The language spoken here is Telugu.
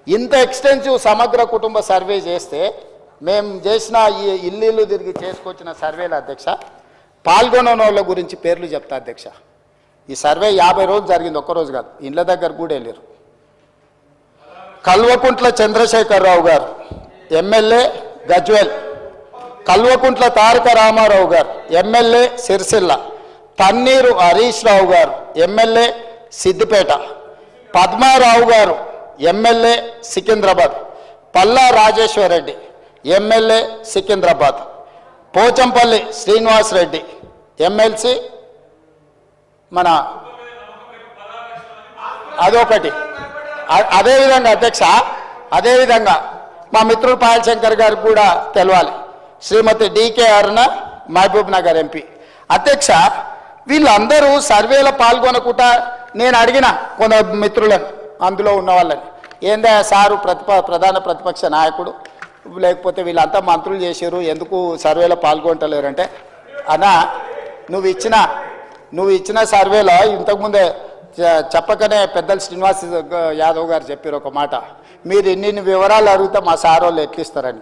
ఇంత ఎక్స్టెన్సివ్ సమగ్ర కుటుంబ సర్వే చేస్తే మేము చేసిన ఈ ఇల్లు తిరిగి చేసుకొచ్చిన సర్వేల అధ్యక్ష పాల్గొన్న వాళ్ళ గురించి పేర్లు చెప్తా అధ్యక్ష. ఈ సర్వే 50 రోజులు జరిగింది, ఒక్కరోజు కాదు. ఇండ్ల దగ్గర కూడా వెళ్ళారు. కల్వకుంట్ల చంద్రశేఖరరావు గారు ఎమ్మెల్యే గజ్వేల్, కల్వకుంట్ల తారక రామారావు గారు ఎమ్మెల్యే సిరిసిల్ల, తన్నీరు హరీష్ రావు గారు ఎమ్మెల్యే సిద్దిపేట, పద్మారావు గారు MLA Secunderabad, Palla Rajeshwar Reddy MLA Secunderabad, Pochampally Srinivas Reddy MLC మన అదొకటి. అదేవిధంగా అధ్యక్ష, అదేవిధంగా మా మిత్రుడు పాయల్ శంకర్ గారికి కూడా తెలవాలి, శ్రీమతి డికే అరుణ మహబూబ్ నగర్ ఎంపీ. అధ్యక్ష, వీళ్ళందరూ సర్వేలో పాల్గొనకుండా నేను అడిగిన కొంత మిత్రులను, అందులో ఉన్న వాళ్ళని, ఏందా సారు ప్రధాన ప్రతిపక్ష నాయకుడు, లేకపోతే వీళ్ళంతా మంత్రులు చేశారు, ఎందుకు సర్వేలో పాల్గొంటలేరంటే, అన్నా నువ్వు ఇచ్చిన సర్వేలో ఇంతకుముందే చెప్పకనే పెద్దలు శ్రీనివాస్ యాదవ్ గారు చెప్పారు ఒక మాట, మీరు ఇన్ని వివరాలు అడిగితే మా సార్ వాళ్ళు ఎట్లిస్తారని.